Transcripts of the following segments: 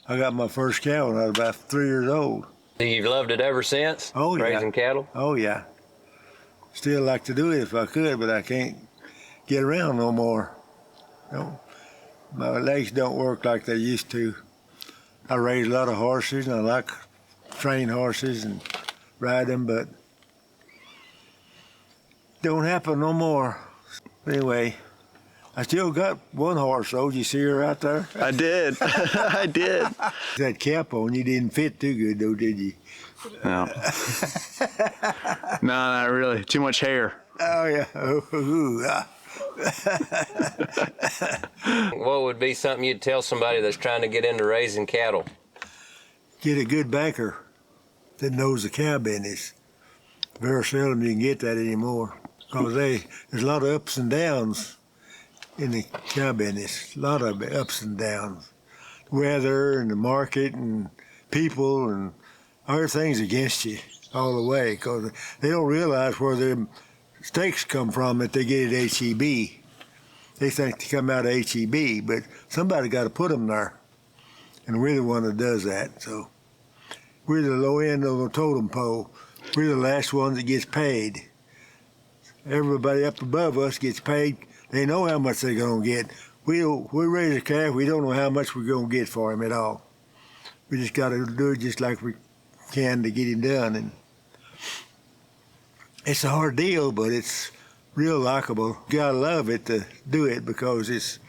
I got my first cow when I was about 3 years old. So you've loved it ever since? Oh, yeah. Raising cattle? Oh, yeah. Still like to do it if I could, but I can't get around no more. No, my legs don't work like they used to. I raise a lot of horses, and I like to train horses and ride them, but don't happen no more. Anyway, I still got one horse, though. Did you see her out there? I did. I did. That cap on you didn't fit too good, though, did you? No. No, not really. Too much hair. Oh, yeah. What would be something you'd tell somebody that's trying to get into raising cattle? Get a good banker that knows the cow business. Very seldom you can get that anymore, because there's a lot of ups and downs in the cow business. A lot of ups and downs. Weather and the market and people and everything's against you all the way, because they don't realize where their steaks come from that they get at HEB. They think they come out of HEB, but somebody got to put them there. And we're the one that does that. So we're the low end of the totem pole. We're the last ones that gets paid. Everybody up above us gets paid. They know how much they're going to get. We raise a calf, we don't know how much we're going to get for him at all. We just got to do it just like we can to get him done. And it's a hard deal, but it's real likable. You got to love it to do it, because it's,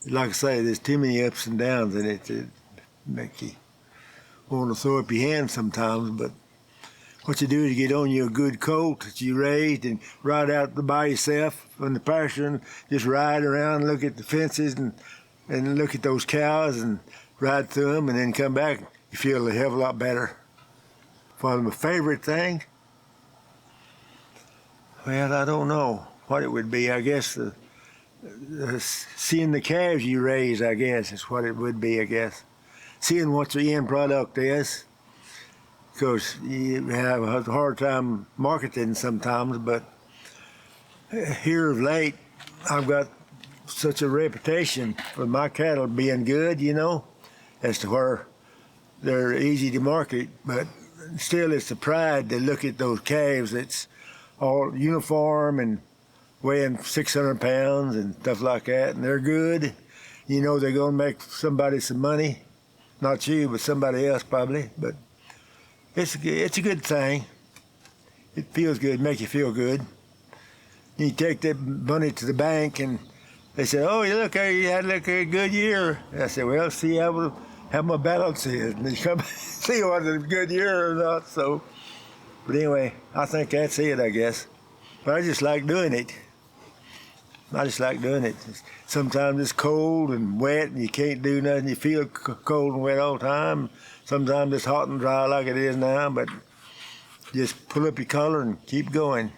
like I say, there's too many ups and downs in it to make you want to throw up your hands sometimes. But what you do is you get on you a good colt that you raised and ride out by yourself on the pasture and just ride around and look at the fences and look at those cows and ride through them and then come back. You feel a hell of a lot better. One of my favorite things, well, I don't know what it would be. I guess seeing the calves you raise, I guess, is what it would be, I guess. Seeing what the end product is, because you have a hard time marketing sometimes, but here of late, I've got such a reputation for my cattle being good, you know, as to where they're easy to market, but still it's the pride to look at those calves that's all uniform and weighing 600 pounds and stuff like that, and they're good. You know they're going to make somebody some money. Not you, but somebody else probably. But it's a good thing. It feels good, make you feel good. You take that money to the bank, and they say, "Oh, you had a good year." And I said, "Well, see how my balance is." And they come see whether it's a good year or not. So, but anyway, I think that's it, I guess. But I just like doing it. I just like doing it. Sometimes it's cold and wet and you can't do nothing. You feel cold and wet all the time. Sometimes it's hot and dry like it is now, but just pull up your collar and keep going.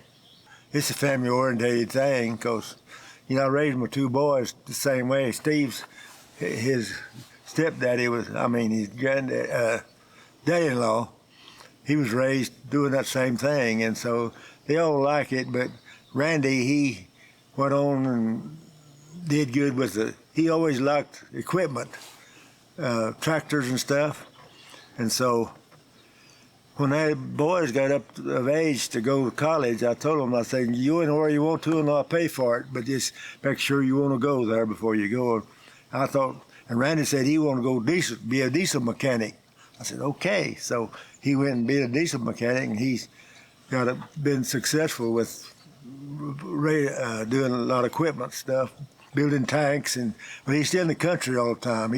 It's a family-oriented thing, because, you know, I raised my two boys the same way. Steve's, his stepdaddy was, his granddad, daddy-in-law, he was raised doing that same thing, and so they all like it, but Randy, he went on and did good with he always liked equipment, tractors and stuff. And so when the boys got up of age to go to college, I told them, I said, you in where you want to and I'll pay for it, but just make sure you want to go there before you go. I thought, and Randy said he wanted to go be a diesel mechanic. I said, okay. So he went and be a diesel mechanic, and he's been successful with doing a lot of equipment stuff, building tanks, but he's still in the country all the time.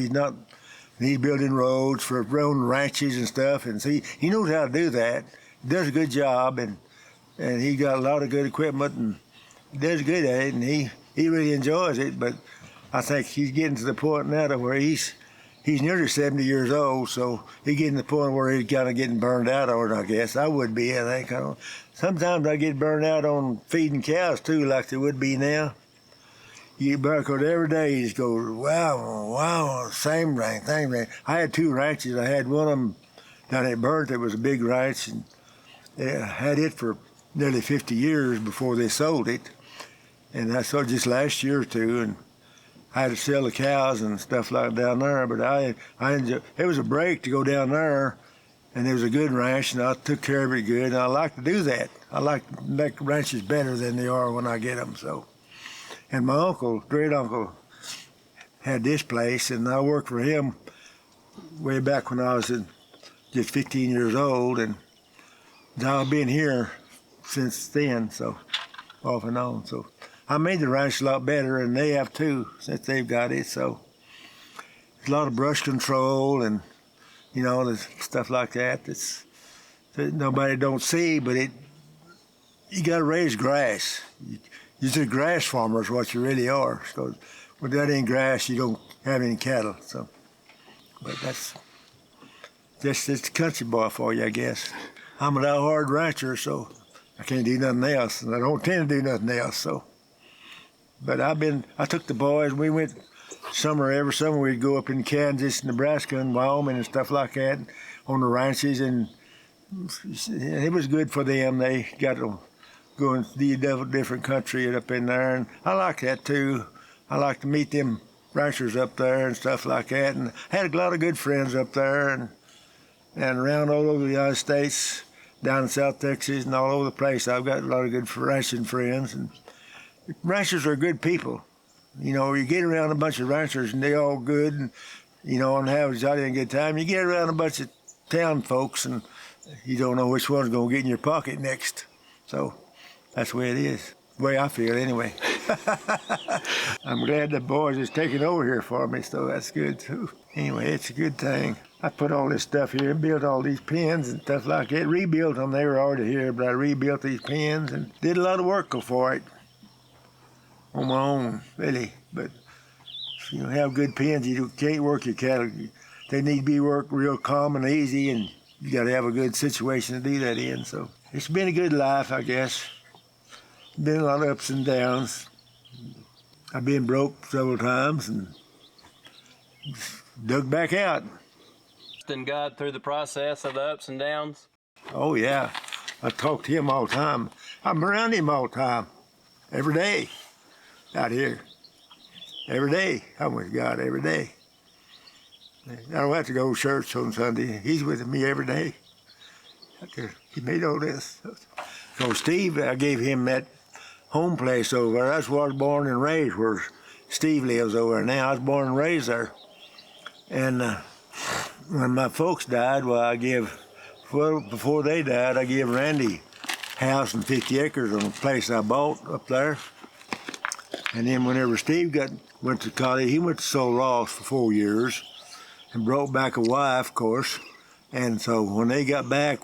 He's building roads for own ranches and stuff, and so he knows how to do that. He does a good job, and he got a lot of good equipment, and he does good at it, and he really enjoys it. But I think he's getting to the point now to where he's nearly 70 years old, so he's getting to the point where he's kind of getting burned out on it, I guess. I would be, I think. Sometimes I get burned out on feeding cows, too, like they would be now. Because every day you just go, wow, same ranch. I had two ranches. I had one of them down at Burnt that was a big ranch, and I had it for nearly 50 years before they sold it. And I sold it just last year or two, and I had to sell the cows and stuff like down there, but I enjoy, it was a break to go down there, and it was a good ranch, and I took care of it good, and I like to do that. I like to make ranches better than they are when I get them, so. And my uncle, great uncle, had this place, and I worked for him way back when I was just 15 years old, and I've been here since then, so off and on. So I made the ranch a lot better, and they have too since they've got it. So a lot of brush control and there's stuff like that that nobody don't see, but you got to raise grass. You're just a grass farmer is what you really are. So when that ain't grass, you don't have any cattle. So, but that's it's country boy for you, I guess. I'm an out-hard rancher, so I can't do nothing else, and I don't tend to do nothing else. So, but I took the boys. We went every summer. We'd go up in Kansas, Nebraska, and Wyoming and stuff like that on the ranches, and it was good for them. They got to go and see a different country up in there, and I like that too. I like to meet them ranchers up there and stuff like that, and I had a lot of good friends up there and around all over the United States, down in South Texas and all over the place. I've got a lot of good ranching friends, and ranchers are good people. You get around a bunch of ranchers and they're all good, and and have a jolly and good time. You get around a bunch of town folks and you don't know which one's gonna get in your pocket next. So that's the way it is. The way I feel anyway. I'm glad the boys is taking over here for me, so that's good too. Anyway, it's a good thing. I put all this stuff here, built all these pens and stuff like that. Rebuilt them, they were already here, but I rebuilt these pens and did a lot of work for it on my own, really. But if you don't have good pens, you can't work your cattle. They need to be worked real calm and easy, and you got to have a good situation to do that in. So it's been a good life, I guess. Been a lot of ups and downs. I've been broke several times and dug back out. Trusting God through the process of the ups and downs. Oh yeah, I talk to him all the time. I'm around him all the time, every day, out here. Every day, I'm with God every day. I don't have to go to church on Sunday. He's with me every day. He made all this. So Steve, I gave him that home place over there. That's where I was born and raised, where Steve lives over there now. I was born and raised there. And when my folks died, before they died, I gave Randy house and 50 acres on a place I bought up there. And then whenever Steve went to college, he went to Sul Ross for 4 years and brought back a wife, of course. And so when they got back,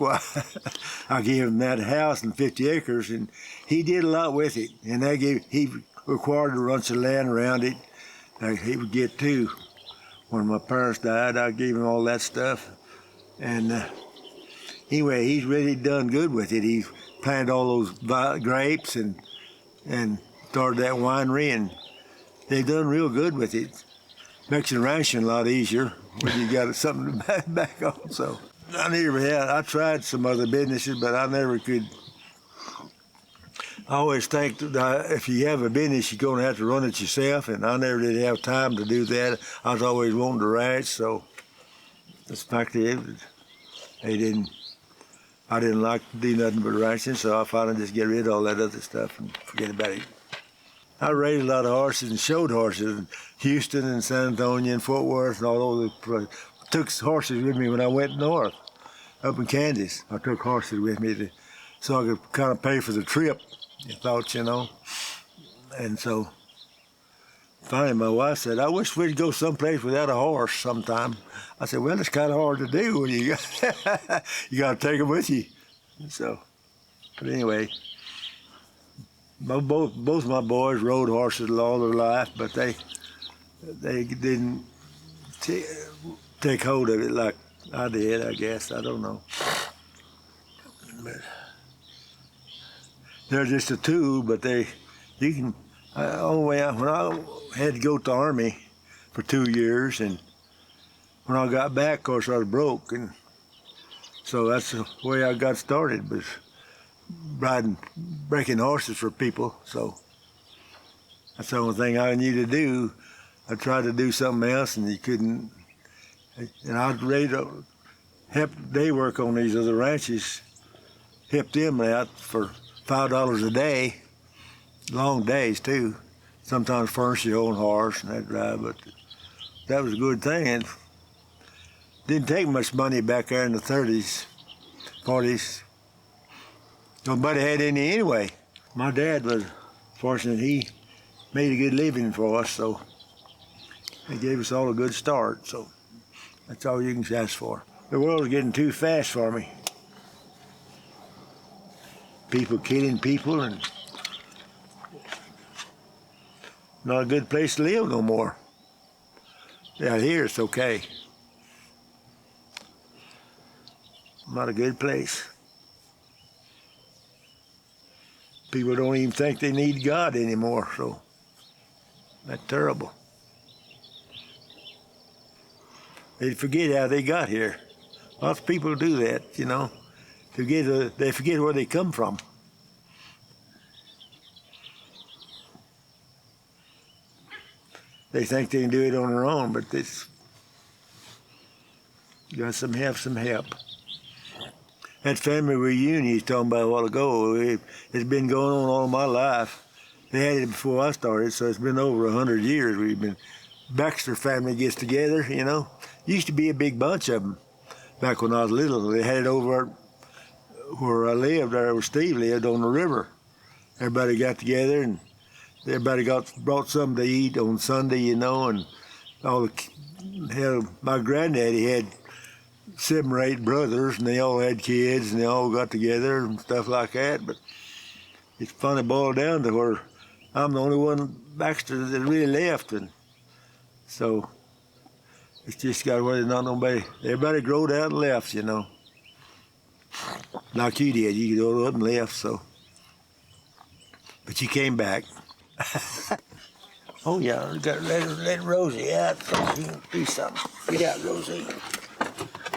I gave him that house and 50 acres, and he did a lot with it. And he required a bunch of land around it. He would get too. When my parents died, I gave him all that stuff. And anyway, he's really done good with it. He's planted all those grapes and started that winery, and they've done real good with it. Makes the ranching a lot easier when you got something to back on. So I tried some other businesses, but I never could. I always think that if you have a business, you're going to have to run it yourself, and I never did have time to do that. I was always wanting to ranch, so that's the fact of it. I didn't like to do nothing but ranching, so I finally just get rid of all that other stuff and forget about it. I raised a lot of horses and showed horses in Houston and San Antonio and Fort Worth and all over the place. Took horses with me when I went north, up in Kansas. I took horses with me so I could kind of pay for the trip, I thought, And so finally my wife said, I wish we'd go someplace without a horse sometime. I said, well, it's kind of hard to do when you got to take them with you. So, but anyway. Both my boys rode horses all their life, but they didn't take hold of it like I did, I guess. I don't know. But they're just a tool, but when I had to go to the Army for 2 years, and when I got back, of course, I was broke, and so that's the way I got started, was breaking horses for people. So that's the only thing I knew to do. I tried to do something else, and you couldn't. And I was ready to help day work on these other ranches, help them out for $5 a day, long days too. Sometimes furnish your own horse and that drive, but that was a good thing. And didn't take much money back there in the 30s, 40s. Nobody had any anyway. My dad was fortunate. He made a good living for us, so he gave us all a good start. So that's all you can ask for. The world's getting too fast for me. People killing people, and not a good place to live no more. Out here it's okay. Not a good place. People don't even think they need God anymore, so that's terrible. They forget how they got here. Lots of people do that, you know. They forget where they come from. They think they can do it on their own, but it's got some help. That family reunion he's talking about a while ago, it's been going on all my life. They had it before I started, so it's been over 100 years. We've been, Baxter family gets together, you know. Used to be a big bunch of them back when I was little. They had it over where I lived, there where Steve lived, on the river. Everybody got together and everybody brought something to eat on Sunday, you know, and my granddaddy had 7 or 8 brothers, and they all had kids, and they all got together and stuff like that. But it's funny boiled down to where I'm the only one Baxter that really left, and so it's just got where there's not nobody. Everybody growed out and left, you know. Like you did, you grew up and left, so. But you came back. Oh yeah, let Rosie out so she can do something. Get out, Rosie.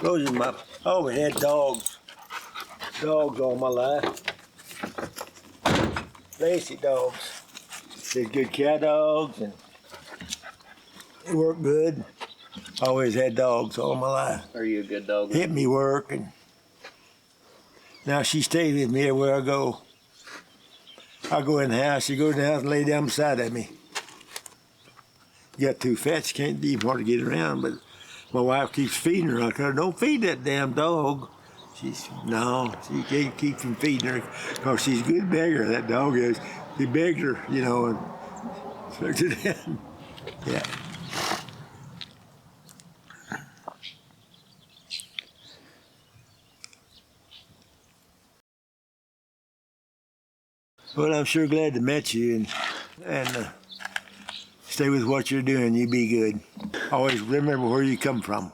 Rosie's I always had dogs. Dogs all my life. Basic dogs. They're good cat dogs, and they work good. Always had dogs all my life. Are you a good dog? Hit me work, and now she stays with me everywhere I go. I go in the house, she goes in the house and lay down beside of me. You got too fat, she can't even hardly get around, but my wife keeps feeding her. I tell her, don't feed that damn dog. No, she can't keep from feeding her because she's a good beggar, that dog is. He begged her, you know, and took it in. Yeah. Well, I'm sure glad to meet you, and stay with what you're doing. You be good. Always remember where you come from.